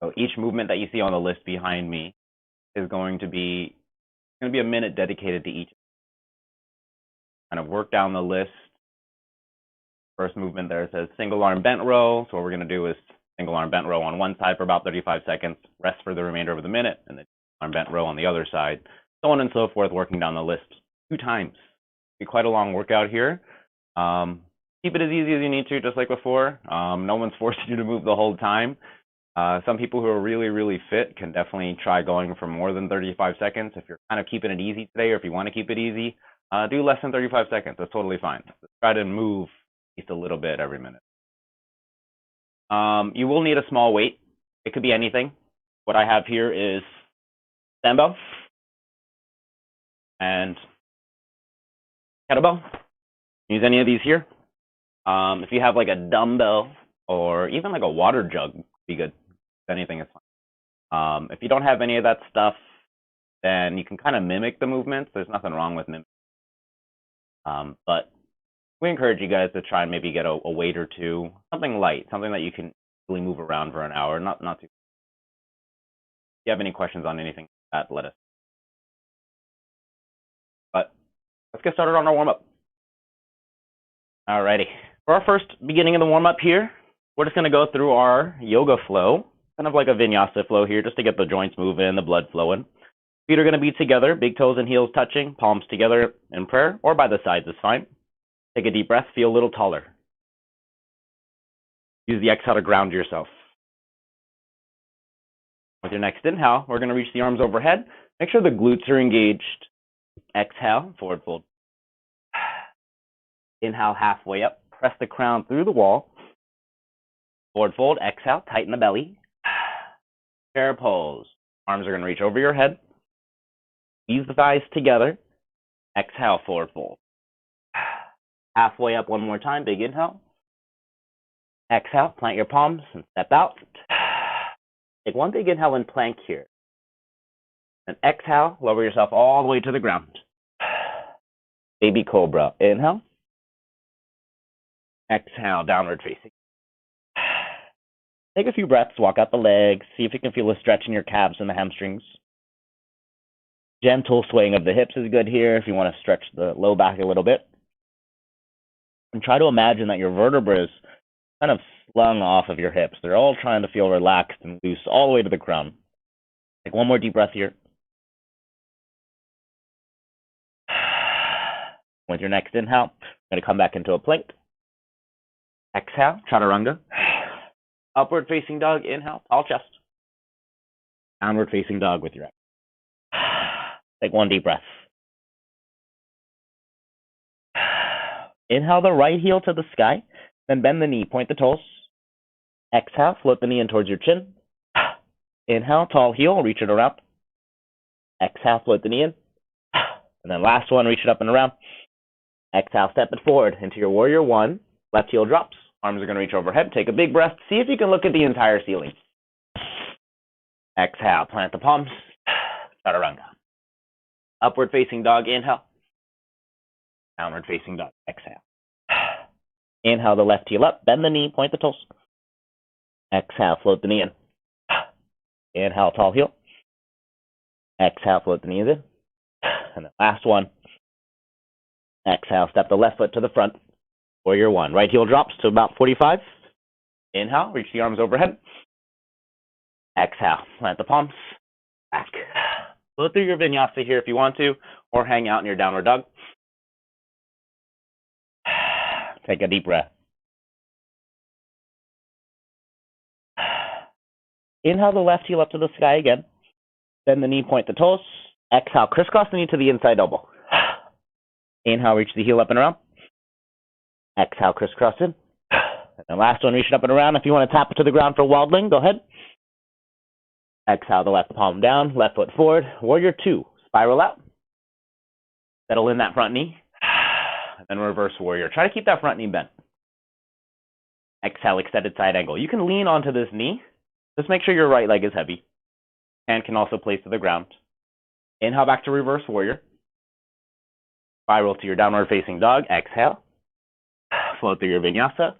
So each movement that you see on the list behind me is going to be a minute dedicated to each. Kind of work down the list. First movement there says single arm bent row. So what we're going to do is single arm bent row on one side for about 35 seconds, rest for the remainder of the minute, and then arm bent row on the other side, so on and so forth, working down the list 2 times. Be quite a long workout here. Keep it as easy as you need to, just like before. No one's forcing you to move the whole time. Some people who are really, really fit can definitely try going for more than 35 seconds. If you're kind of keeping it easy today, or if you want to keep it easy, do less than 35 seconds. That's totally fine. Just try to move at least a little bit every minute. You will need a small weight. It could be anything. What I have here is dumbbell and kettlebell. Use any of these here. If you have like a dumbbell or even like a water jug, be good. If anything is fine. If you don't have any of that stuff, then you can kind of mimic the movements. There's nothing wrong with mimicking. But we encourage you guys to try and maybe get a weight or two, something light, something that you can really move around for an hour, not too. If you have any questions on anything like that, let us. But let's get started on our warm-up. Alrighty. For our first beginning of the warm-up here, we're just going to go through our yoga flow, kind of like a vinyasa flow here, just to get the joints moving, the blood flowing. Feet are going to be together, big toes and heels touching, palms together in prayer, or by the sides is fine. Take a deep breath, feel a little taller. Use the exhale to ground yourself. With your next inhale, we're going to reach the arms overhead. Make sure the glutes are engaged. Exhale, forward fold. Inhale, halfway up. Press the crown through the wall. Forward fold, exhale, tighten the belly. Chair pose. Arms are going to reach over your head. Squeeze the thighs together. Exhale, forward fold. Halfway up one more time, big inhale. Exhale, plant your palms and step out. Take one big inhale and plank here. And exhale, lower yourself all the way to the ground. Baby cobra. Inhale. Exhale, downward facing. Take a few breaths, walk out the legs. See if you can feel a stretch in your calves and the hamstrings. Gentle swaying of the hips is good here if you want to stretch the low back a little bit. And try to imagine that your vertebrae is kind of slung off of your hips. They're all trying to feel relaxed and loose all the way to the crown. Take one more deep breath here. With your next inhale, you're going to come back into a plank. Exhale, chaturanga. Upward facing dog, inhale, tall chest. Downward facing dog with your exhale. Take one deep breath. Inhale the right heel to the sky, then bend the knee, point the toes. Exhale, float the knee in towards your chin. Inhale, tall heel, reach it around. Exhale, float the knee in. And then last one, reach it up and around. Exhale, step it forward into your warrior one. Left heel drops. Arms are going to reach overhead. Take a big breath. See if you can look at the entire ceiling. Exhale, plant the palms. Chaturanga. Upward facing dog, inhale. Downward facing dog, exhale. Inhale the left heel up, bend the knee, point the toes. Exhale, float the knee in. Inhale, tall heel. Exhale, float the knees in. And the last one. Exhale, step the left foot to the front. Warrior one. Right heel drops to about 45. Inhale, reach the arms overhead. Exhale, plant the palms. Back. Go through your vinyasa here if you want to, or hang out in your downward dog. Take a deep breath. Inhale the left heel up to the sky again. Bend the knee, point the toes. Exhale, crisscross the knee to the inside elbow. Inhale, reach the heel up and around. Exhale, crisscross in. And the last one, reach it up and around. If you want to tap it to the ground for wildling, go ahead. Exhale the left palm down, left foot forward. Warrior two, spiral out. Settle in that front knee. And then reverse warrior. Try to keep that front knee bent. Exhale, extended side angle. You can lean onto this knee. Just make sure your right leg is heavy. Hand can also place to the ground. Inhale back to reverse warrior. Spiral to your downward facing dog. Exhale. Float through your vinyasa.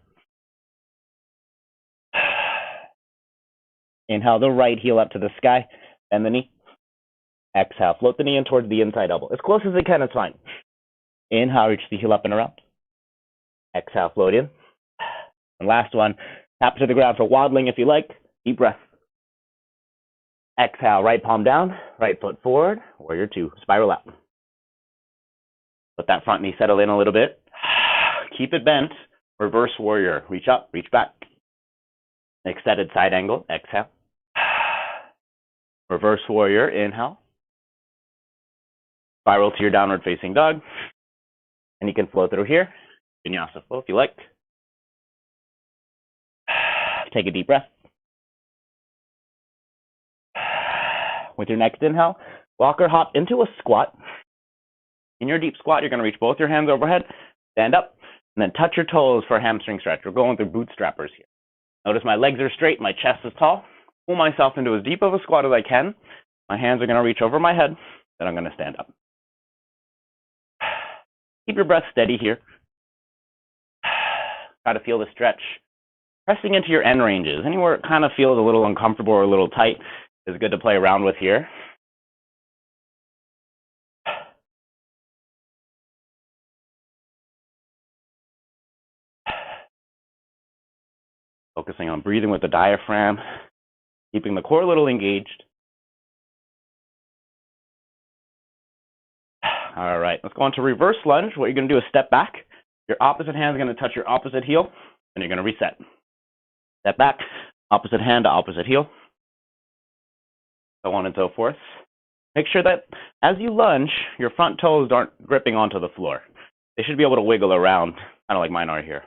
Inhale the right heel up to the sky, bend the knee. Exhale, float the knee in towards the inside elbow. As close as it can, it's fine. Inhale, reach the heel up and around. Exhale, float in. And last one, tap to the ground for waddling if you like. Deep breath. Exhale, right palm down, right foot forward, warrior two, spiral out. Let that front knee settle in a little bit. Keep it bent. Reverse warrior, reach up, reach back. Extended side angle, exhale. Reverse warrior, inhale. Spiral to your downward facing dog. And you can flow through here. Vinyasa flow if you like. Take a deep breath. With your next inhale, walk or hop into a squat. In your deep squat, you're going to reach both your hands overhead, stand up, and then touch your toes for a hamstring stretch. We're going through bootstrappers here. Notice my legs are straight, my chest is tall. Pull myself into as deep of a squat as I can. My hands are going to reach over my head, then I'm going to stand up. Keep your breath steady here. Try to feel the stretch. Pressing into your end ranges. Anywhere it kind of feels a little uncomfortable or a little tight is good to play around with here. Focusing on breathing with the diaphragm, keeping the core a little engaged. All right, let's go on to reverse lunge. What you're going to do is step back. Your opposite hand is going to touch your opposite heel, and you're going to reset. Step back, opposite hand to opposite heel, so on and so forth. Make sure that as you lunge, your front toes aren't gripping onto the floor. They should be able to wiggle around, kind of like mine are here.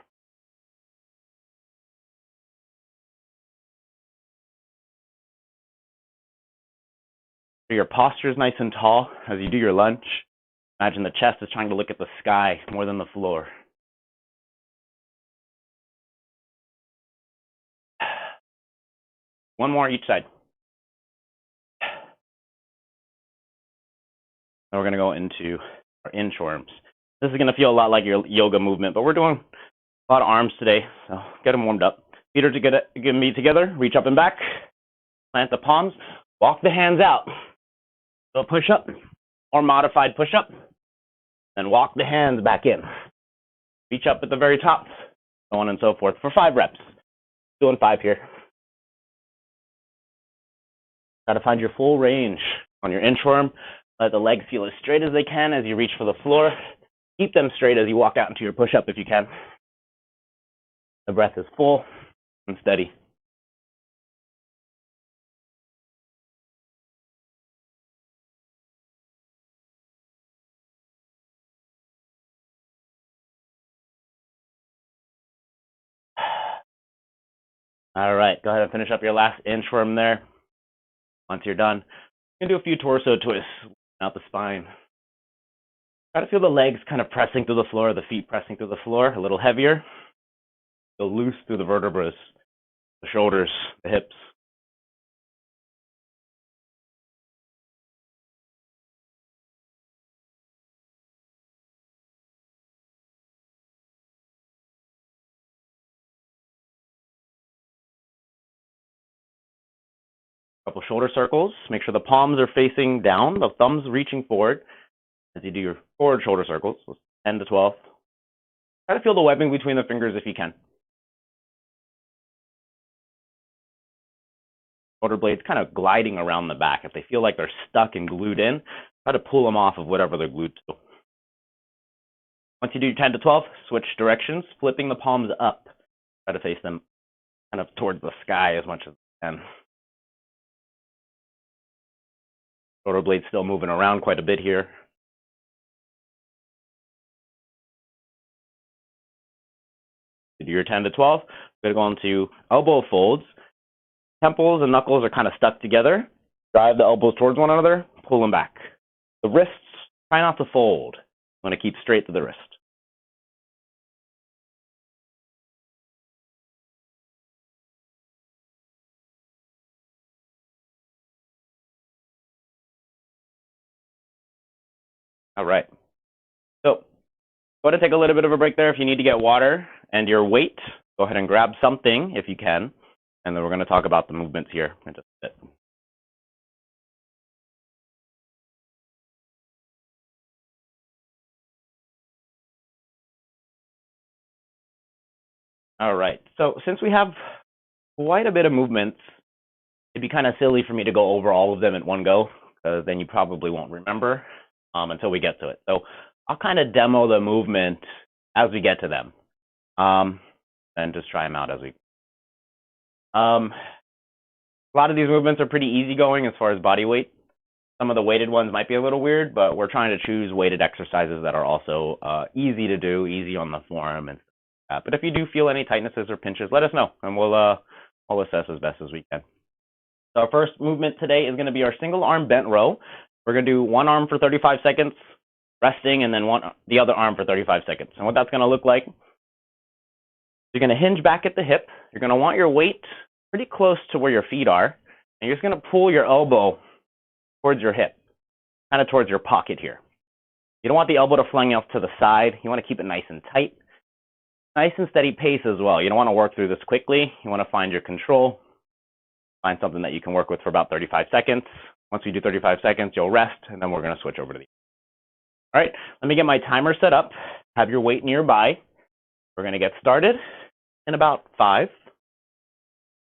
So your posture is nice and tall as you do your lunge. Imagine the chest is trying to look at the sky more than the floor. One more each side. And we're going to go into our inchworms. This is going to feel a lot like your yoga movement, but we're doing a lot of arms today, so get them warmed up. Feet are together, reach up and back, plant the palms, walk the hands out. So push up or modified push up, then walk the hands back in. Reach up at the very top, so on and so forth for 5 reps. Doing 5 here. Got to find your full range on your inchworm. Let the legs feel as straight as they can as you reach for the floor. Keep them straight as you walk out into your push-up if you can. The breath is full and steady. All right, go ahead and finish up your last inchworm there. Once you're done, you can do a few torso twists out the spine. Try to feel the legs kind of pressing through the floor, the feet pressing through the floor, a little heavier. Feel loose through the vertebrae, the shoulders, the hips. Couple shoulder circles. Make sure the palms are facing down, the thumbs reaching forward as you do your forward shoulder circles, 10 to 12. Try to feel the webbing between the fingers if you can. Shoulder blades kind of gliding around the back. If they feel like they're stuck and glued in, try to pull them off of whatever they're glued to. Once you do 10 to 12, switch directions, flipping the palms up. Try to face them kind of towards the sky as much as you can. Shoulder blades still moving around quite a bit here. You do your 10 to 12. We're going to go into elbow folds. Temples and knuckles are kind of stuck together. Drive the elbows towards one another, pull them back. The wrists, try not to fold. You want to keep straight to the wrist. All right. So go ahead and take a little bit of a break there. If you need to get water and your weight, go ahead and grab something if you can. and then we're going to talk about the movements here in just a bit. All right, so since we have quite a bit of movements, it'd be kind of silly for me to go over all of them at one go, because then you probably won't remember until we get to it. So I'll kind of demo the movement as we get to them, and just try them out as we. A lot of these movements are pretty easygoing as far as body weight. Some of the weighted ones might be a little weird, but we're trying to choose weighted exercises that are also easy to do, easy on the form, and but if you do feel any tightnesses or pinches, let us know, and we'll assess as best as we can. So our first movement today is going to be our single arm bent row. We're going to do one arm for 35 seconds, resting, and then the other arm for 35 seconds. And what that's going to look like, you're going to hinge back at the hip. You're going to want your weight pretty close to where your feet are, and you're just going to pull your elbow towards your hip, kind of towards your pocket here. You don't want the elbow to fling off to the side. You want to keep it nice and tight. Nice and steady pace as well. You don't want to work through this quickly. You want to find your control. Find something that you can work with for about 35 seconds. Once we do 35 seconds, you'll rest, and then we're going to switch over to the. All right, let me get my timer set up. Have your weight nearby. We're going to get started in about 5,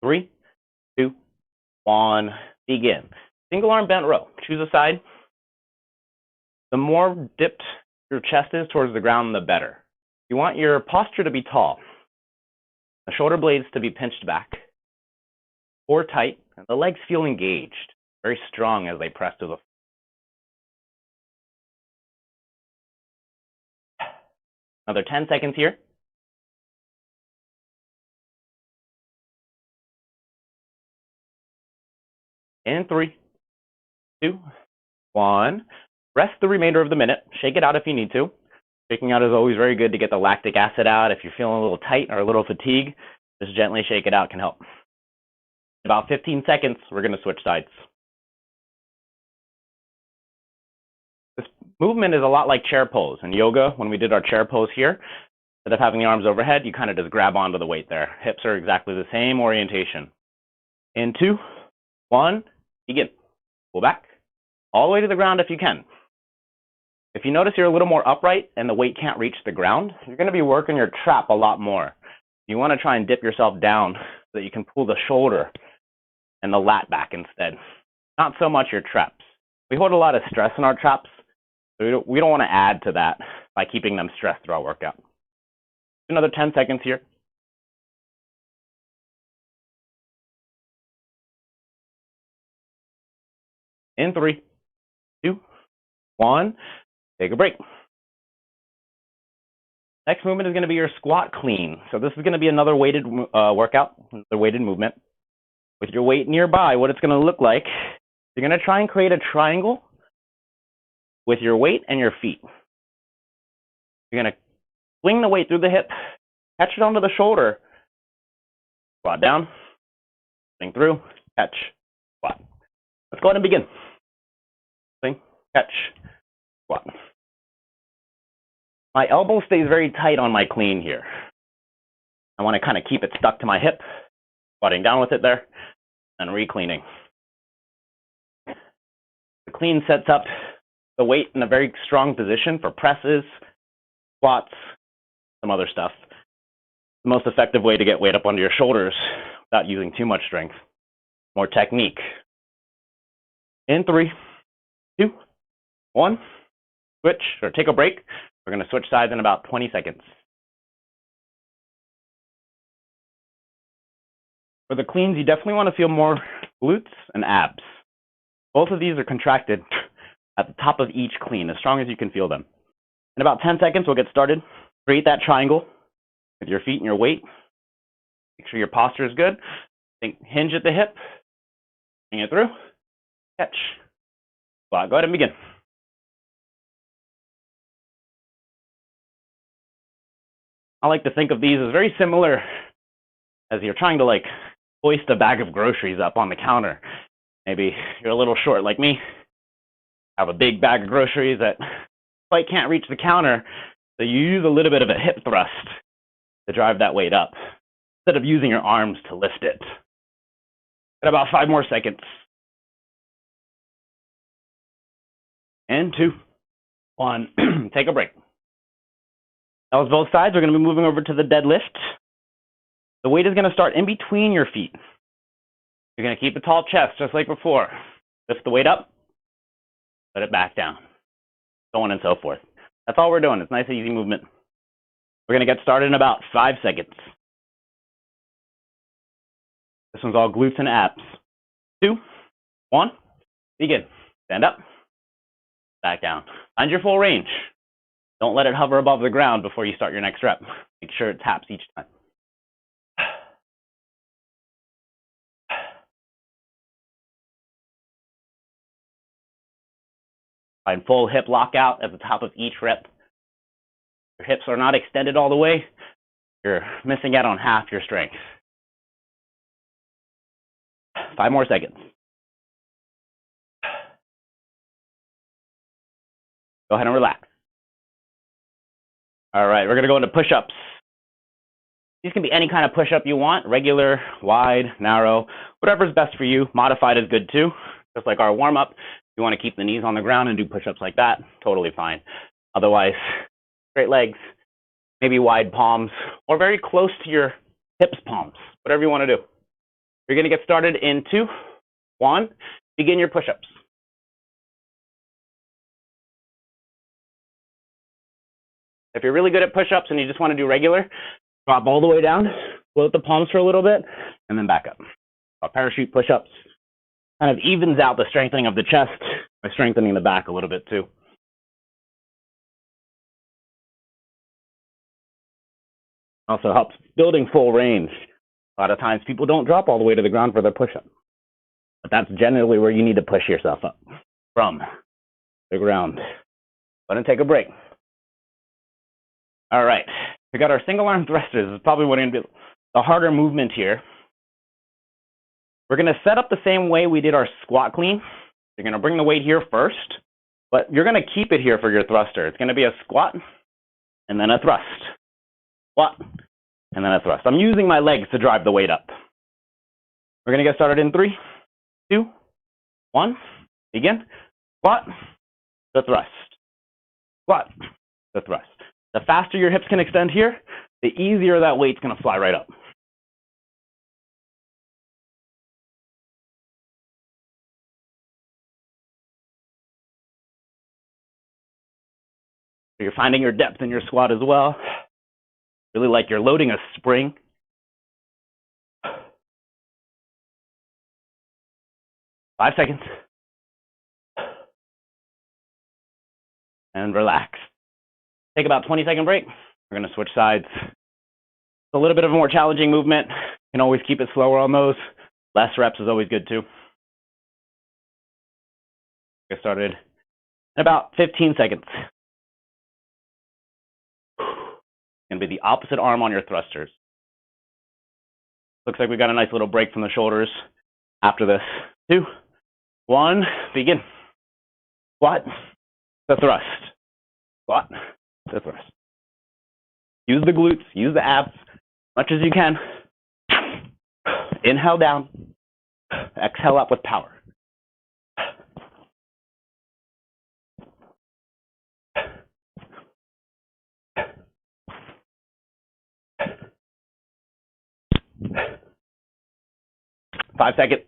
3, 2, 1, begin. Single arm bent row. Choose a side. The more dipped your chest is towards the ground, the better. You want your posture to be tall, the shoulder blades to be pinched back, core tight, and the legs feel engaged, very strong as they press to the floor. Another 10 seconds here. In 3, 2, 1. Rest the remainder of the minute. Shake it out if you need to. Shaking out is always very good to get the lactic acid out. If you're feeling a little tight or a little fatigued, just gently shake it out can help. In about 15 seconds, we're going to switch sides. This movement is a lot like chair pose. In yoga, when we did our chair pose here, instead of having the arms overhead, you kind of just grab onto the weight there. Hips are exactly the same orientation. In 2, 1, begin. Pull back all the way to the ground if you can. If you notice you're a little more upright and the weight can't reach the ground, you're going to be working your trap a lot more. You want to try and dip yourself down so that you can pull the shoulder and the lat back instead. Not so much your traps. We hold a lot of stress in our traps, so we don't want to add to that by keeping them stressed through our workout. Another 10 seconds here. In 3, 2, 1. Take a break. Next movement is going to be your squat clean. So this is going to be another weighted workout, the weighted movement. With your weight nearby, what it's going to look like, you're going to try and create a triangle with your weight and your feet. You're going to swing the weight through the hip, catch it onto the shoulder, squat down, swing through, catch, squat. Let's go ahead and begin. Swing, catch, squat. My elbow stays very tight on my clean here. I want to kind of keep it stuck to my hip, squatting down with it there, and re-cleaning. The clean sets up the weight in a very strong position for presses, squats, some other stuff. The most effective way to get weight up under your shoulders without using too much strength. More technique. In 3, 2, 1. Switch or take a break. We're going to switch sides in about 20 seconds. For the cleans, you definitely want to feel more glutes and abs. Both of these are contracted at the top of each clean, as strong as you can feel them. In about 10 seconds, we'll get started. Create that triangle with your feet and your weight. Make sure your posture is good. Hinge at the hip. Bring it through. Catch. Squat. Go ahead and begin. I like to think of these as very similar as you're trying to like hoist a bag of groceries up on the counter. Maybe you're a little short like me, have a big bag of groceries that quite can't reach the counter, so you use a little bit of a hip thrust to drive that weight up instead of using your arms to lift it. Got about 5 more seconds. And 2, 1. Take a break. That was both sides. We're going to be moving over to the deadlift. The weight is going to start in between your feet. You're going to keep a tall chest just like before. Lift the weight up. Put it back down. So on and so forth. That's all we're doing. It's nice, easy movement. We're going to get started in about 5 seconds. This one's all glutes and abs. 2, 1, begin. Stand up, back down. Find your full range. Don't let it hover above the ground before you start your next rep. Make sure it taps each time. Find full hip lockout at the top of each rep. Your hips are not extended all the way. You're missing out on half your strength. 5 more seconds. Go ahead and relax. All right, we're going to go into push-ups. These can be any kind of push-up you want, regular, wide, narrow, whatever's best for you. Modified is good too. Just like our warm-up, you want to keep the knees on the ground and do push-ups like that, totally fine. Otherwise, straight legs, maybe wide palms, or very close to your hips palms, whatever you want to do. You're going to get started in 2, 1, begin your push-ups. If you're really good at push-ups and you just want to do regular, drop all the way down, float the palms for a little bit, and then back up. Parachute push-ups kind of evens out the strengthening of the chest by strengthening the back a little bit too. Also helps building full range. A lot of times people don't drop all the way to the ground for their push-up. But that's generally where you need to push yourself up from the ground. Go ahead and take a break. All right, we got our single arm thrusters. This is probably going to be the harder movement here. We're going to set up the same way we did our squat clean. You're going to bring the weight here first, but you're going to keep it here for your thruster. It's going to be a squat and then a thrust. Squat and then a thrust. I'm using my legs to drive the weight up. We're going to get started in 3, 2, 1. Begin. Squat, the thrust. Squat, the thrust. The faster your hips can extend here, the easier that weight's going to fly right up. So you're finding your depth in your squat as well. Really like you're loading a spring. Five seconds. And relax. Take about 20-second break. We're going to switch sides. It's a little bit of a more challenging movement. You can always keep it slower on those. Less reps is always good too. Get started in about 15 seconds. It's going to be the opposite arm on your thrusters. Looks like we got a nice little break from the shoulders after this. 2, 1, begin. Squat, the thrust. Squat, the thrust. Use the glutes, use the abs as much as you can. Inhale down, exhale up with power. Five seconds.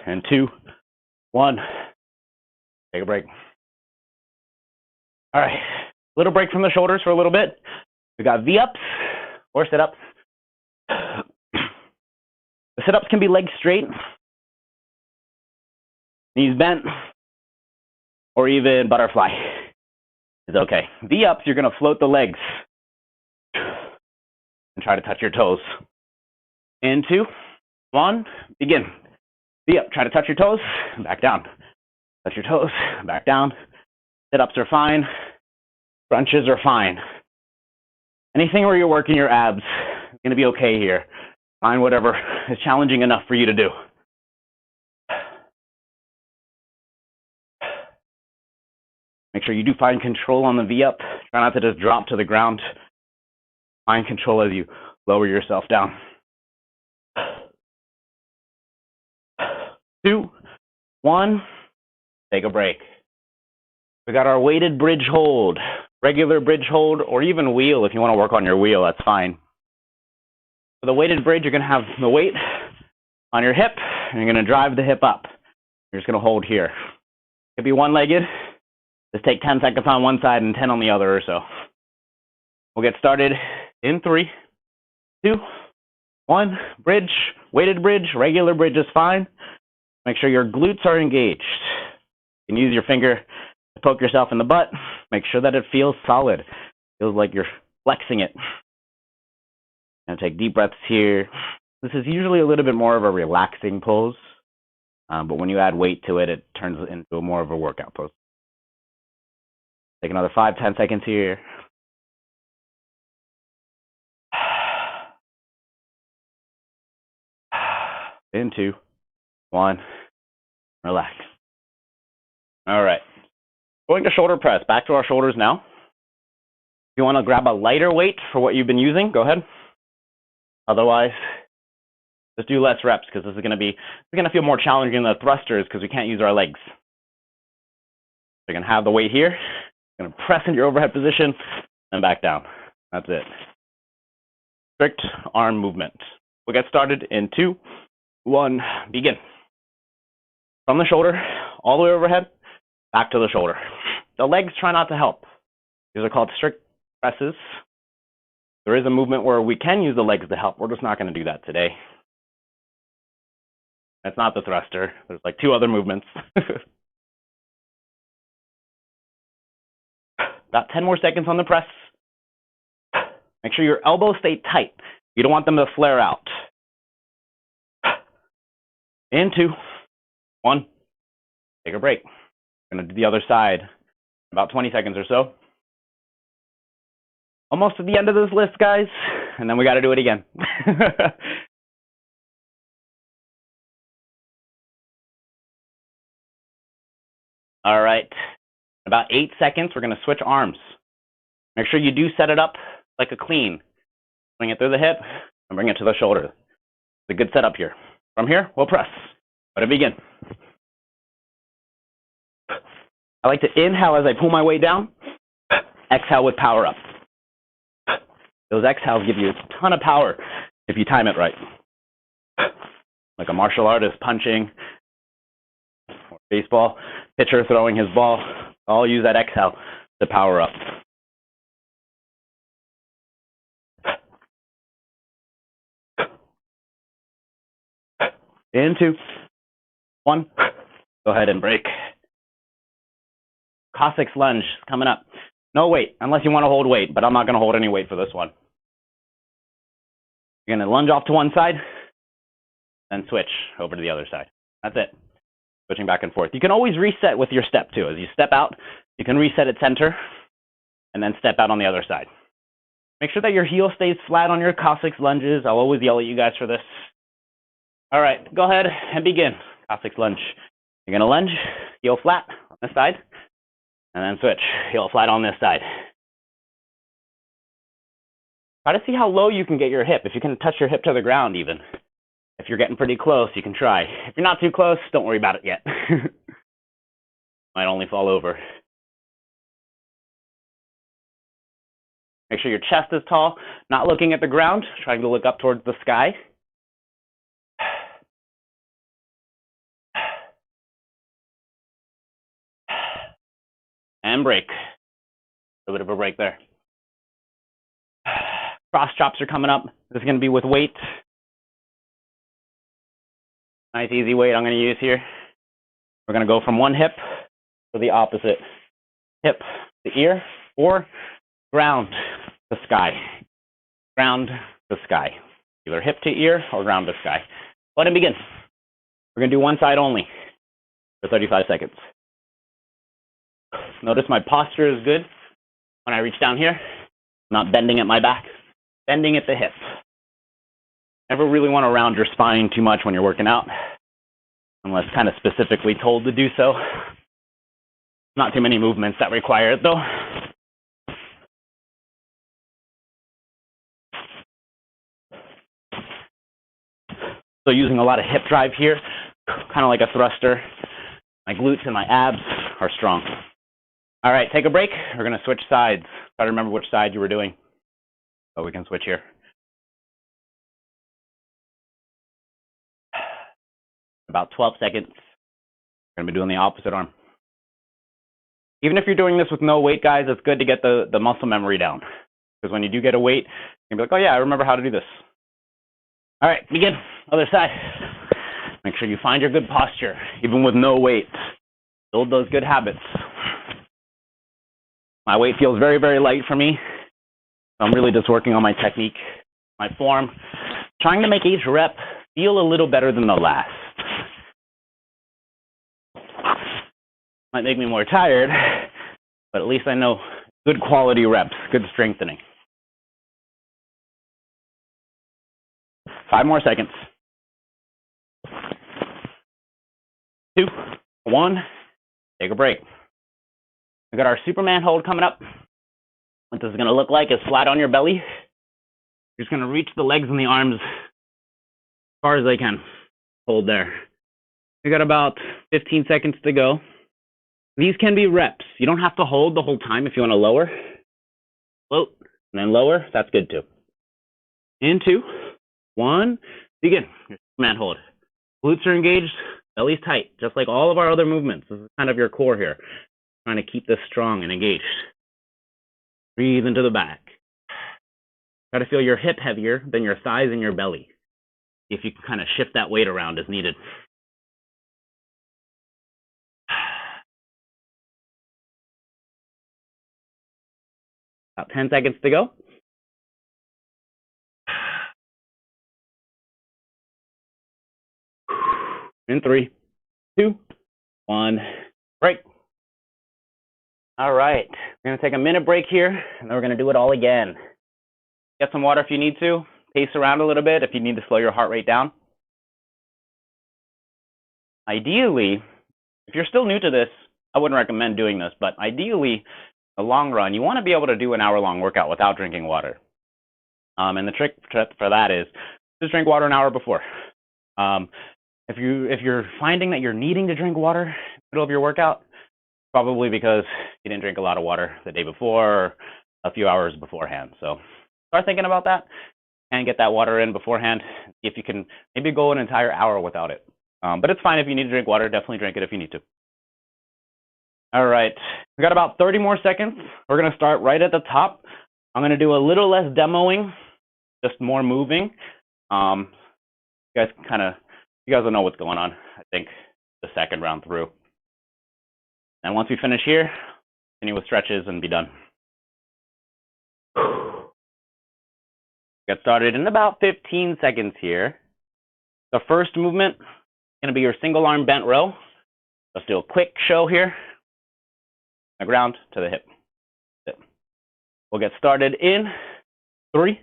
And 2, 1. Take a break. All right, little break from the shoulders for a little bit. We got V-ups or sit-ups. The sit-ups can be legs straight, knees bent, or even butterfly is okay. V-ups, you're going to float the legs and try to touch your toes. In 2, 1, begin. V-up, try to touch your toes, back down. Touch your toes, back down. Sit-ups are fine. Crunches are fine. Anything where you're working your abs is going to be okay here. Find whatever is challenging enough for you to do. Make sure you do find control on the V-up. Try not to just drop to the ground. Find control as you Lower yourself down. 2, 1, take a break. We got our weighted bridge hold, regular bridge hold, or even wheel. If you want to work on your wheel, that's fine. For the weighted bridge, you're going to have the weight on your hip, and you're going to drive the hip up. You're just going to hold here. It could be one-legged. Just take 10 seconds on one side and 10 on the other or so. We'll get started in 3, 2, 1. Bridge, weighted bridge, regular bridge is fine. Make sure your glutes are engaged. You can use your finger to poke yourself in the butt. Make sure that it feels solid. Feels like you're flexing it. And take deep breaths here. This is usually a little bit more of a relaxing pose, but when you add weight to it, it turns into more of a workout pose. Take another 5, 10 seconds here. In 2, 1, relax. All right. Going to shoulder press. Back to our shoulders now. If you want to grab a lighter weight for what you've been using, go ahead. Otherwise, just do less reps because this is going to feel more challenging than the thrusters because we can't use our legs. You're going to have the weight here. You're going to press into your overhead position and back down. That's it. Strict arm movement. We'll get started in 2, 1, begin. From the shoulder, all the way overhead, back to the shoulder. The legs try not to help. These are called strict presses. There is a movement where we can use the legs to help. We're just not going to do that today. That's not the thruster. There's like 2 other movements. About 10 more seconds on the press. Make sure your elbows stay tight. You don't want them to flare out. In 2, 1, take a break. We're going to do the other side. About 20 seconds or so. Almost at the end of this list, guys, and then we got to do it again. All right. About 8 seconds, we're going to switch arms. Make sure you do set it up like a clean. Bring it through the hip and bring it to the shoulder. It's a good setup here. From here, we'll press. Let it begin. I like to inhale as I pull my weight down. Exhale with power up. Those exhales give you a ton of power if you time it right. Like a martial artist punching, or baseball pitcher throwing his ball. I'll use that exhale to power up. In 2, 1, go ahead and break. Cossack lunge coming up. No weight, unless you want to hold weight, but I'm not going to hold any weight for this one. You're going to lunge off to one side, then switch over to the other side. That's it. Switching back and forth. You can always reset with your step too. As you step out, you can reset at center, and then step out on the other side. Make sure that your heel stays flat on your Cossack lunges. I'll always yell at you guys for this. All right, go ahead and begin. Cossack lunge. You're going to lunge, heel flat on this side, and then switch, heel flat on this side. Try to see how low you can get your hip, if you can touch your hip to the ground even. If you're getting pretty close, you can try. If you're not too close, don't worry about it yet. Might only fall over. Make sure your chest is tall, not looking at the ground, trying to look up towards the sky. And break. A bit of a break there. Cross chops are coming up. This is going to be with weight. Nice easy weight I'm going to use here. We're going to go from one hip to the opposite. Hip to ear or ground to sky. Ground to sky. Either hip to ear or ground to sky. Let it begin. We're going to do one side only for 35 seconds. Notice my posture is good when I reach down here. I'm not bending at my back, bending at the hip. Never really want to round your spine too much when you're working out, unless kind of specifically told to do so. Not too many movements that require it though. So using a lot of hip drive here, kind of like a thruster. My glutes and my abs are strong. All right, take a break. We're going to switch sides. Try to remember which side you were doing. So we can switch here. About 12 seconds. We're going to be doing the opposite arm. Even if you're doing this with no weight, guys, it's good to get the muscle memory down. Because when you do get a weight, you'll be like, oh yeah, I remember how to do this. All right, begin. Other side. Make sure you find your good posture, even with no weight. Build those good habits. My weight feels very, very light for me. So I'm really just working on my technique, my form, trying to make each rep feel a little better than the last. Might make me more tired, but at least I know good quality reps, good strengthening. 5 more seconds. 2, 1, take a break. We got our Superman hold coming up. What this is going to look like is flat on your belly. You're just going to reach the legs and the arms as far as they can. Hold there. We got about 15 seconds to go. These can be reps. You don't have to hold the whole time if you want to lower. Float, and then lower. That's good too. In 2, 1, begin. Your Superman hold. Glutes are engaged, belly's tight, just like all of our other movements. This is kind of your core here. Trying to keep this strong and engaged. Breathe into the back. Try to feel your hip heavier than your thighs and your belly. If you can kind of shift that weight around as needed. About 10 seconds to go. In 3, 2, 1, break. All right, we're going to take a minute break here, and then we're going to do it all again. Get some water if you need to. Pace around a little bit if you need to slow your heart rate down. Ideally, if you're still new to this, I wouldn't recommend doing this, but ideally, in the long run, you want to be able to do an hour-long workout without drinking water. And the trick for that is just drink water an hour before. If you're finding that you're needing to drink water in the middle of your workout, probably because you didn't drink a lot of water the day before or a few hours beforehand. So start thinking about that and get that water in beforehand. If you can maybe go an entire hour without it. But it's fine if you need to drink water. Definitely drink it if you need to. All right. We got about 30 more seconds. We're going to start right at the top. I'm going to do a little less demoing, just more moving. You guys will know what's going on, I think, the second round through. And once we finish here, continue with stretches and be done. Get started in about 15 seconds here. The first movement is going to be your single arm bent row. Let's do a quick show here. The ground to the hip. We'll get started in 3,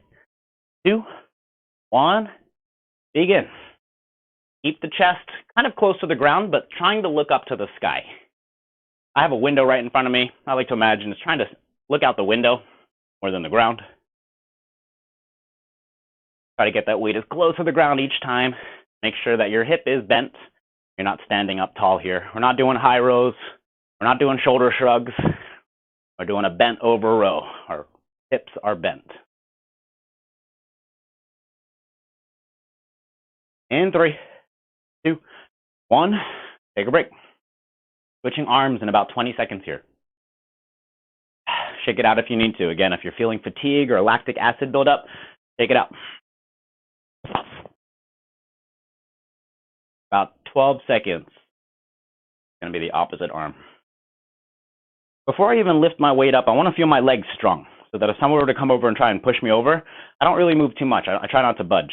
2, 1, begin. Keep the chest kind of close to the ground, but trying to look up to the sky. I have a window right in front of me. I like to imagine it's trying to look out the window more than the ground. Try to get that weight as close to the ground each time. Make sure that your hip is bent. You're not standing up tall here. We're not doing high rows. We're not doing shoulder shrugs. We're doing a bent over row. Our hips are bent. In 3, 2, 1, take a break. Switching arms in about 20 seconds here. Shake it out if you need to. Again, if you're feeling fatigue or lactic acid buildup, take it out. About 12 seconds. It's going to be the opposite arm. Before I even lift my weight up, I want to feel my legs strong so that if someone were to come over and try and push me over, I don't really move too much. I try not to budge.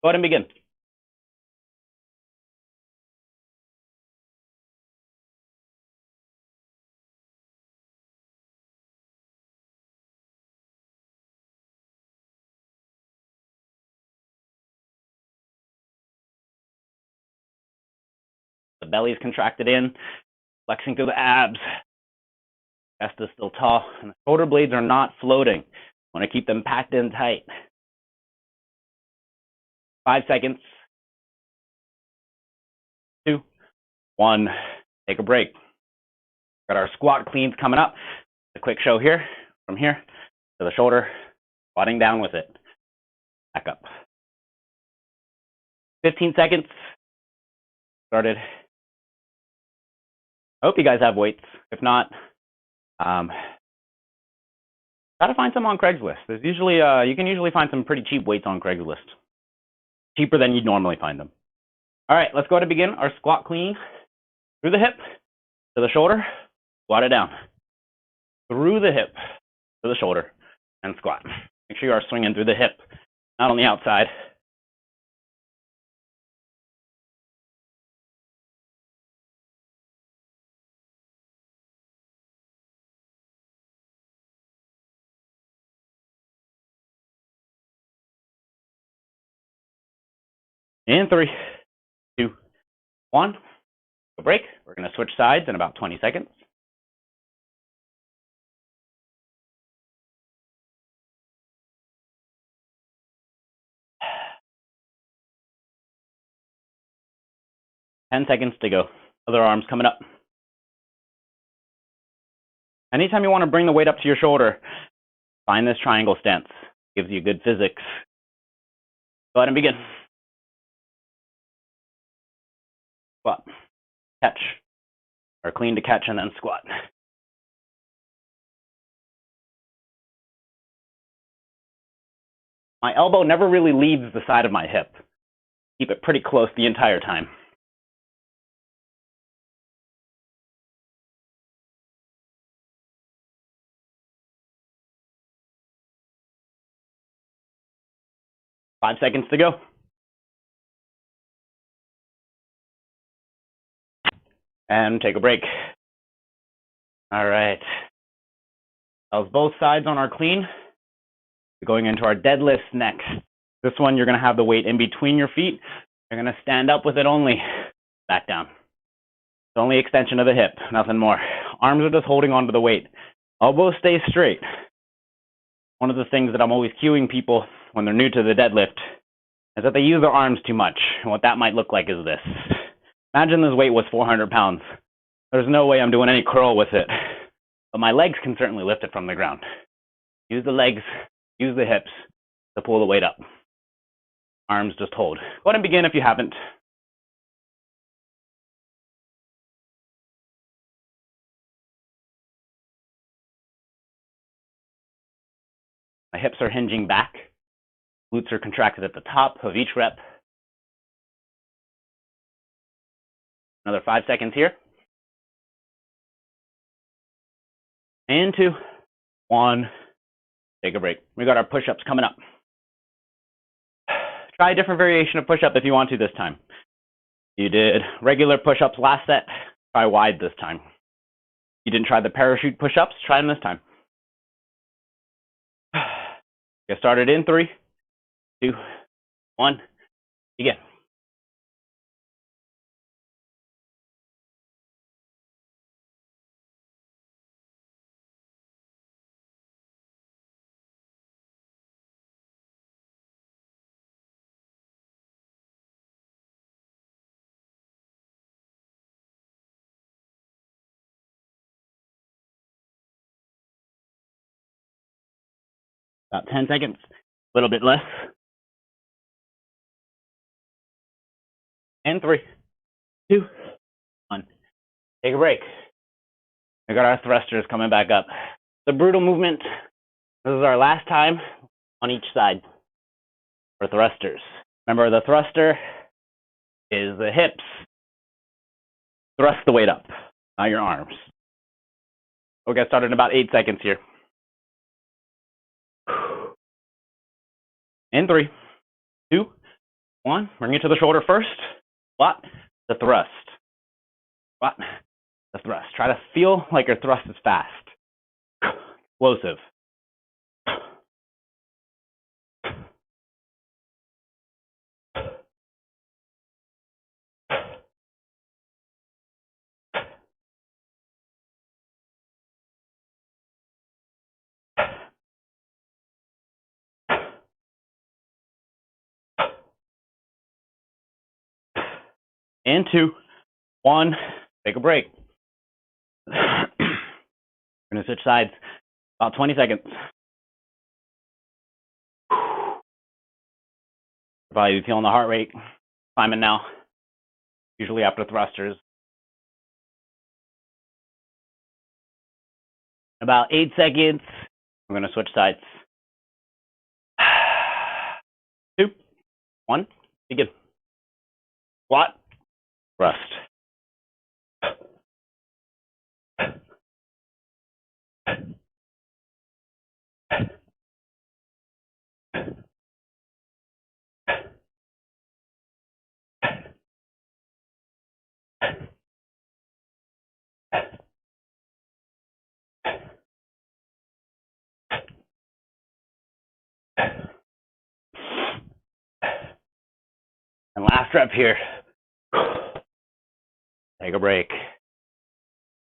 Go ahead and begin. The belly is contracted in, flexing through the abs. Chest is still tall, and the shoulder blades are not floating. I want to keep them packed in tight. 5 seconds. 1. Take a break. Got our squat cleans coming up. A quick show here, from here to the shoulder, squatting down with it. Back up. 15 seconds. Started. I hope you guys have weights. If not, try to find some on Craigslist. There's usually you can usually find some pretty cheap weights on Craigslist. Cheaper than you'd normally find them. All right, let's go to begin our squat clean. Through the hip to the shoulder, squat it down. Through the hip to the shoulder and squat. Make sure you are swinging through the hip, not on the outside. In 3, 2, 1. A break. We're going to switch sides in about 20 seconds. Ten seconds to go. Other arms coming up. Anytime you want to bring the weight up to your shoulder, find this triangle stance. Gives you good physics. Go ahead and begin. Squat. Catch. Or clean to catch and then squat. My elbow never really leaves the side of my hip. Keep it pretty close the entire time. Five seconds to go. And take a break. All right. That was both sides on our clean. We're going into our deadlift next. This one, you're going to have the weight in between your feet. You're going to stand up with it only. Back down. It's only extension of the hip, nothing more. Arms are just holding onto the weight. Elbows stay straight. One of the things that I'm always cueing people when they're new to the deadlift is that they use their arms too much. And what that might look like is this. Imagine this weight was 400 pounds. There's no way I'm doing any curl with it. But my legs can certainly lift it from the ground. Use the legs, use the hips to pull the weight up. Arms just hold. Go ahead and begin if you haven't. My hips are hinging back. Glutes are contracted at the top of each rep. Another 5 seconds here. And 2, 1. Take a break. We got our push-ups coming up. Try a different variation of push-up if you want to this time. You did regular push-ups last set. Try wide this time. You didn't try the parachute push-ups. Try them this time. Get started in 3, 2, 1. Begin. About 10 seconds. A little bit less. And 3, 2, 1. Take a break. We got our thrusters coming back up. The brutal movement. This is our last time on each side for thrusters. Remember, the thruster is the hips. Thrust the weight up, not your arms. We'll get started in about 8 seconds here. In 3, 2, 1. Bring it to the shoulder first. Squat, the thrust. Squat, the thrust. Try to feel like your thrust is fast. Explosive. And 2, 1. Take a break. We're going to switch sides. About 20 seconds. Probably feeling the heart rate climbing now, usually after thrusters. About 8 seconds. We're going to switch sides. 2, 1, begin. Squat, thrust. And last rep here. Take a break.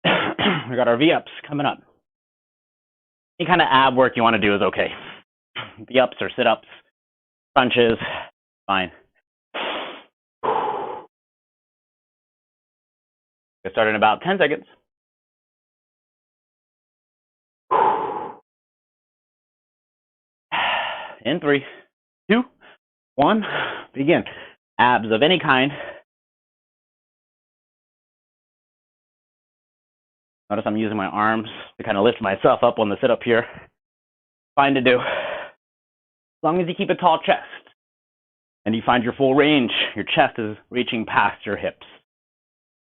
We got our V-ups coming up. Any kind of ab work you want to do is okay. V-ups or sit-ups, crunches, fine. Get started in about 10 seconds. In 3, 2, 1, begin. Abs of any kind. Notice I'm using my arms to kind of lift myself up on the sit-up here. Fine to do. As long as you keep a tall chest and you find your full range, your chest is reaching past your hips.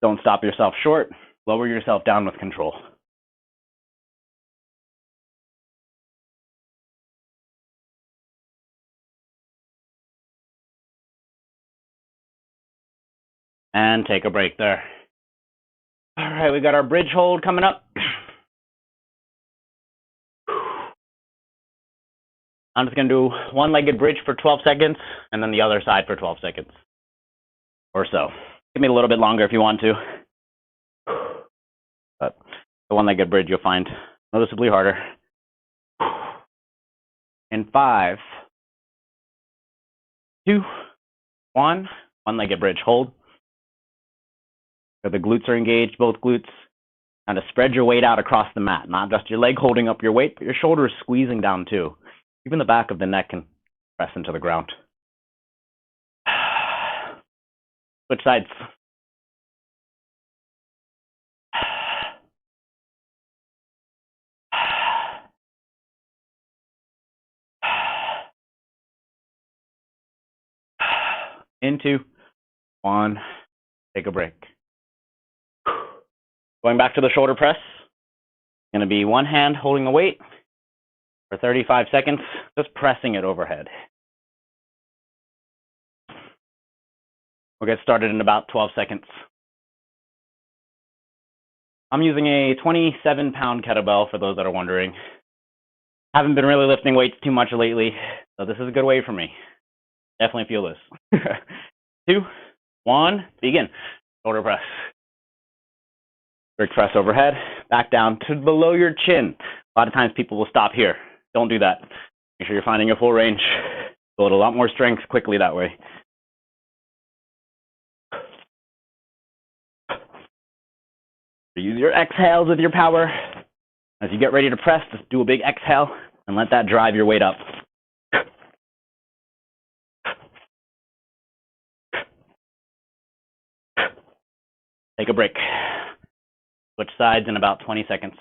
Don't stop yourself short. Lower yourself down with control. And take a break there. All right, we got our bridge hold coming up. I'm just going to do one-legged bridge for 12 seconds, and then the other side for 12 seconds or so. Give me a little bit longer if you want to. But the one-legged bridge you'll find noticeably harder. In 5, 2, 1, one-legged bridge, hold. So the glutes are engaged, both glutes. Kind of spread your weight out across the mat, not just your leg holding up your weight, but your shoulders squeezing down too. Even the back of the neck can press into the ground. Switch sides. In 2, 1, take a break. Going back to the shoulder press. Going to be one hand holding the weight for 35 seconds, just pressing it overhead. We'll get started in about 12 seconds. I'm using a 27-pound kettlebell for those that are wondering. Haven't been really lifting weights too much lately, so this is a good way for me. Definitely feel this. 2, 1, begin. Shoulder press. Bridge press overhead, back down to below your chin. A lot of times people will stop here. Don't do that. Make sure you're finding your full range. Build a lot more strength quickly that way. Use your exhales with your power. As you get ready to press, just do a big exhale and let that drive your weight up. Take a break. Switch sides in about 20 seconds.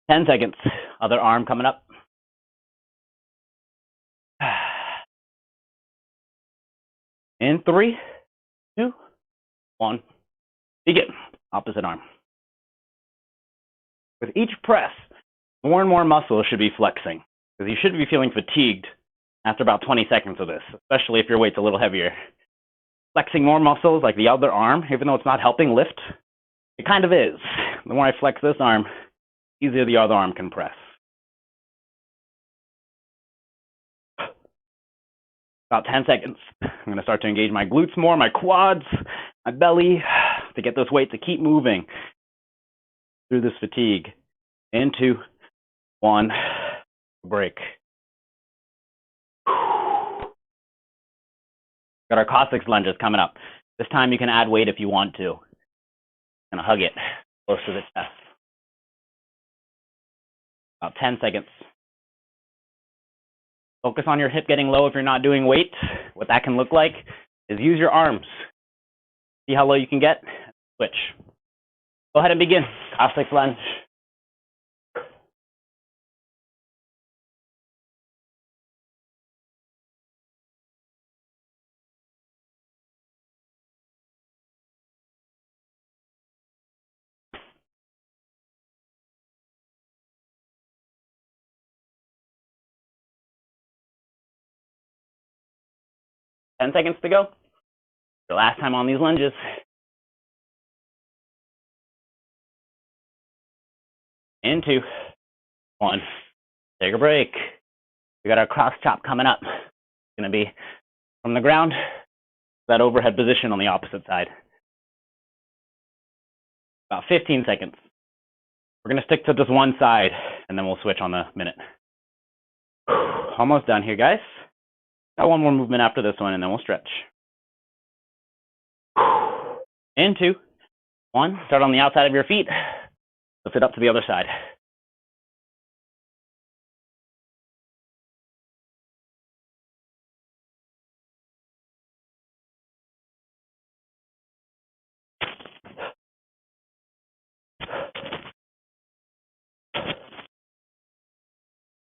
Ten seconds. Other arm coming up. In 3, 2, 1. Begin. Opposite arm. With each press, more and more muscles should be flexing, because you should be feeling fatigued after about 20 seconds of this, especially if your weight's a little heavier. Flexing more muscles, like the other arm, even though it's not helping lift, it kind of is. The more I flex this arm, the easier the other arm can press. About 10 seconds. I'm going to start to engage my glutes more, my quads, my belly, to get this weight to keep moving through this fatigue. In 2, 1, break. Got our cossack lunges coming up. This time you can add weight if you want to. Gonna hug it close to the chest. About 10 seconds. Focus on your hip getting low if you're not doing weight. What that can look like is use your arms. See how low you can get? Switch. Go ahead and begin. Cossack lunge. Ten seconds to go. Your last time on these lunges. In 2, 1. Take a break. We got our cross chop coming up. It's going to be from the ground, that overhead position on the opposite side. About 15 seconds. We're going to stick to just one side, and then we'll switch on the minute. Almost done here, guys. Got one more movement after this one, and then we'll stretch. In 2, 1. Start on the outside of your feet. Lift it up to the other side.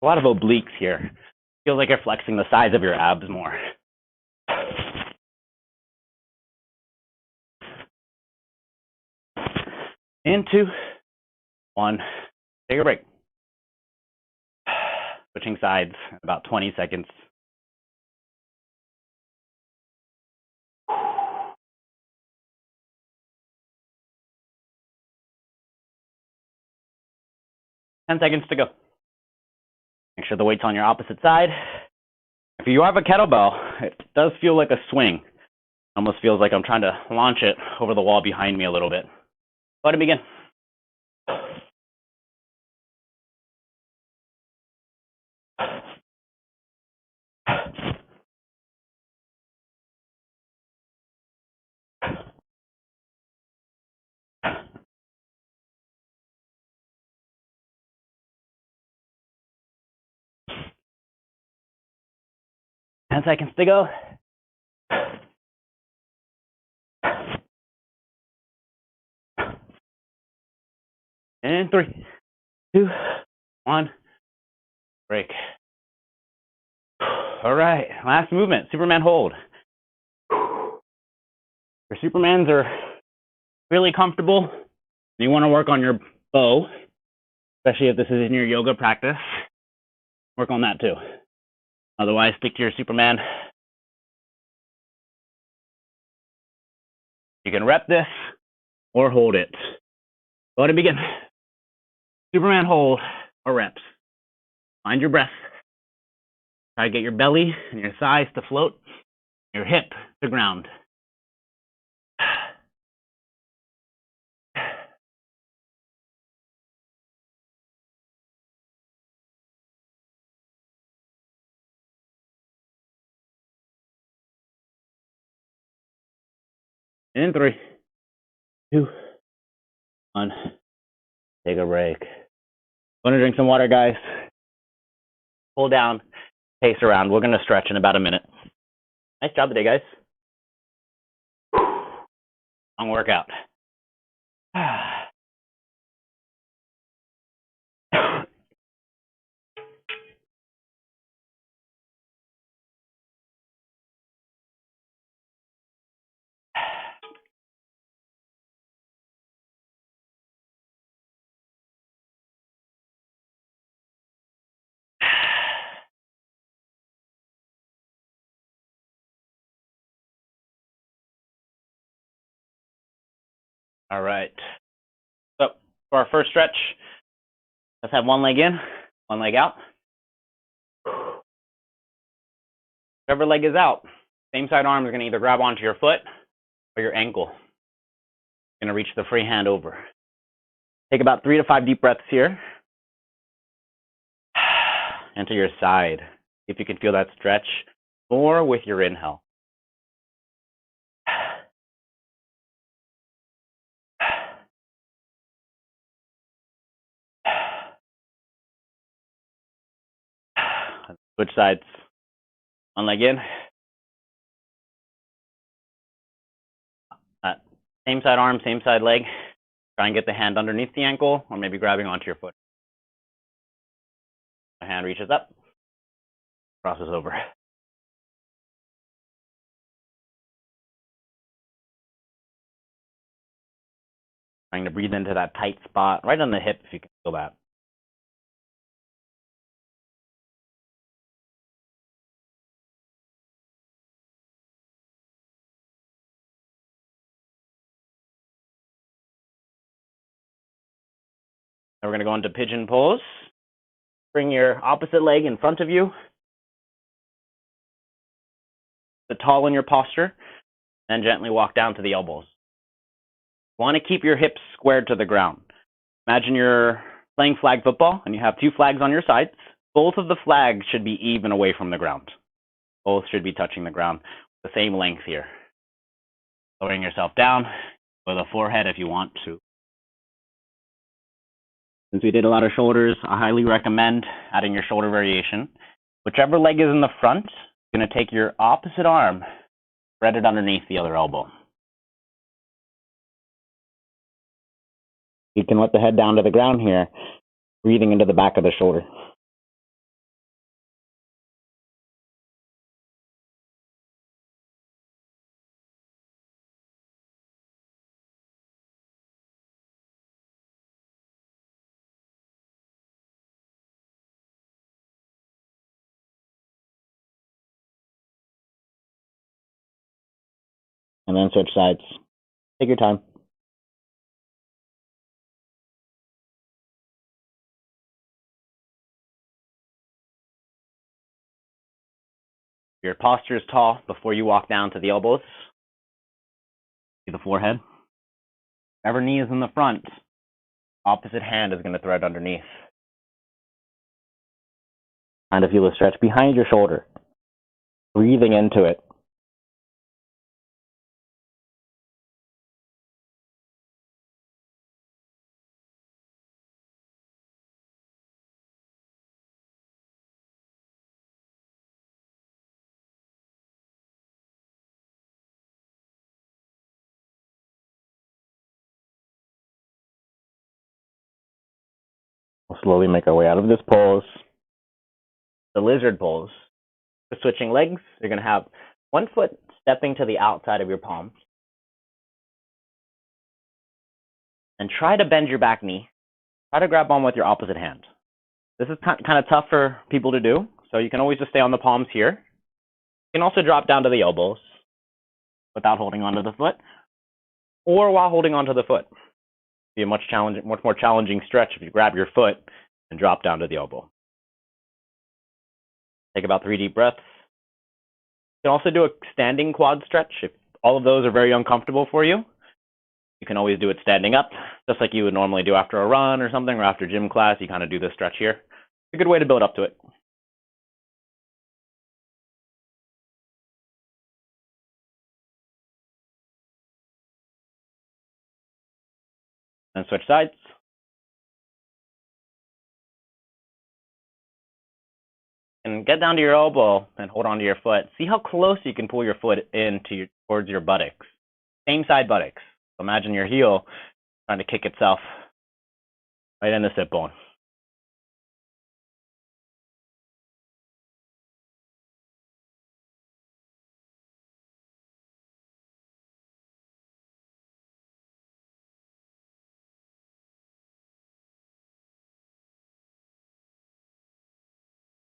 A lot of obliques here. Feels like you're flexing the size of your abs more. In 2, 1. Take a break. Switching sides, about 20 seconds. Ten seconds to go. Make sure the weight's on your opposite side. If you have a kettlebell, it does feel like a swing. Almost feels like I'm trying to launch it over the wall behind me a little bit. Go ahead and begin. 10 seconds to go. And 3, 2, 1. Break. All right, last movement, Superman hold. Your Supermans are really comfortable. You want to work on your bow, especially if this is in your yoga practice. Work on that too. Otherwise, stick to your Superman. You can rep this or hold it. Go ahead and begin. Superman hold or reps. Find your breath. Try to get your belly and your thighs to float, your hip to ground. In 3, 2, 1. Take a break. Want to drink some water, guys? Pull down, pace around. We're going to stretch in about a minute. Nice job today, guys. Long workout. All right. So for our first stretch, let's have one leg in, one leg out. Whichever leg is out, same side arm is going to either grab onto your foot or your ankle. Going to reach the free hand over. Take about 3 to 5 deep breaths here. and to your side. If you can feel that stretch more with your inhale. Switch sides. One leg in. Same side arm, same side leg. Try and get the hand underneath the ankle, or maybe grabbing onto your foot. The hand reaches up, crosses over. Trying to breathe into that tight spot, right on the hip if you can feel that. Now we're going to go into pigeon pose. Bring your opposite leg in front of you. Sit tall in your posture, and gently walk down to the elbows. You want to keep your hips squared to the ground. Imagine you're playing flag football, and you have two flags on your sides. Both of the flags should be even away from the ground. Both should be touching the ground, the same length here. Lowering yourself down with the forehead if you want to. Since we did a lot of shoulders, I highly recommend adding your shoulder variation. Whichever leg is in the front, you're going to take your opposite arm, spread it underneath the other elbow. You can let the head down to the ground here, breathing into the back of the shoulder. And then switch sides. Take your time. Your posture is tall before you walk down to the elbows. See the forehead. Whatever knee is in the front, opposite hand is going to thread underneath. Trying to feel a stretch behind your shoulder. Breathing into it. We'll slowly make our way out of this pose. The lizard pose. For switching legs, you're going to have one foot stepping to the outside of your palms. And try to bend your back knee. Try to grab on with your opposite hand. This is kind of tough for people to do, so you can always just stay on the palms here. You can also drop down to the elbows without holding onto the foot, or while holding onto the foot. Be a much more challenging stretch if you grab your foot and drop down to the elbow. Take about 3 deep breaths. You can also do a standing quad stretch. If all of those are very uncomfortable for you, you can always do it standing up, just like you would normally do after a run or something, or after gym class. You kind of do this stretch here. It's a good way to build up to it. And switch sides. And get down to your elbow and hold onto your foot. See how close you can pull your foot towards your buttocks. Same side buttocks. Imagine your heel trying to kick itself right in the sit bone.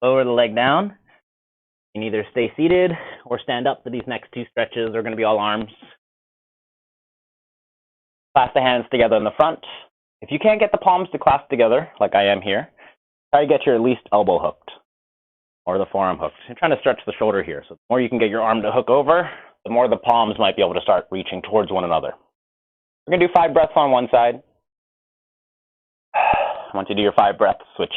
Lower the leg down. You can either stay seated or stand up for these next two stretches. They're going to be all arms. Clasp the hands together in the front. If you can't get the palms to clasp together, like I am here, try to get your least elbow hooked or the forearm hooked. You're trying to stretch the shoulder here. So the more you can get your arm to hook over, the more the palms might be able to start reaching towards one another. We're going to do 5 breaths on one side. Once you do your 5 breaths, switch.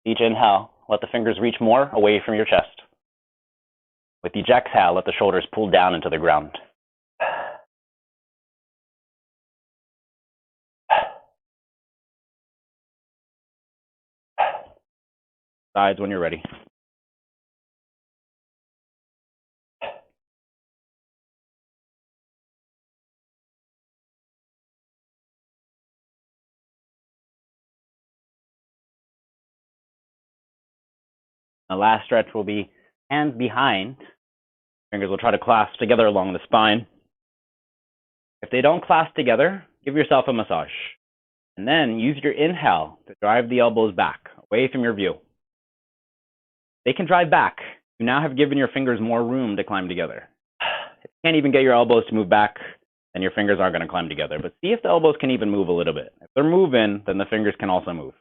Each inhale, let the fingers reach more away from your chest. With each exhale, let the shoulders pull down into the ground. Sides when you're ready. The last stretch will be hands behind. Fingers will try to clasp together along the spine. If they don't clasp together, give yourself a massage. And then use your inhale to drive the elbows back, away from your view. They can drive back. You now have given your fingers more room to climb together. If you can't even get your elbows to move back, then your fingers aren't going to climb together. But see if the elbows can even move a little bit. If they're moving, then the fingers can also move.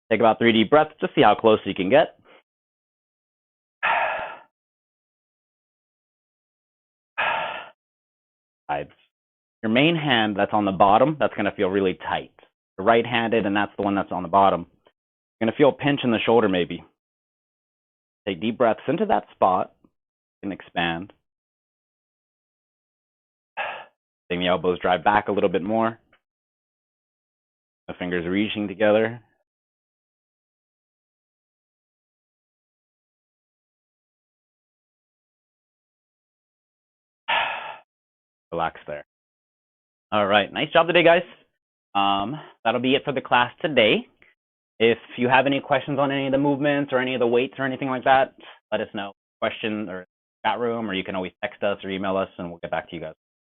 Take about 3 deep breaths to see how close you can get. Sides. Your main hand that's on the bottom, that's going to feel really tight. The right-handed, and that's the one that's on the bottom. You're going to feel a pinch in the shoulder maybe. Take deep breaths into that spot and expand. Letting the elbows drive back a little bit more. The fingers reaching together. Relax there. All right, nice job today, guys. That'll be it for the class today. If you have any questions on any of the movements or any of the weights or anything like that, let us know. Question or chat room, or you can always text us or email us, and we'll get back to you guys.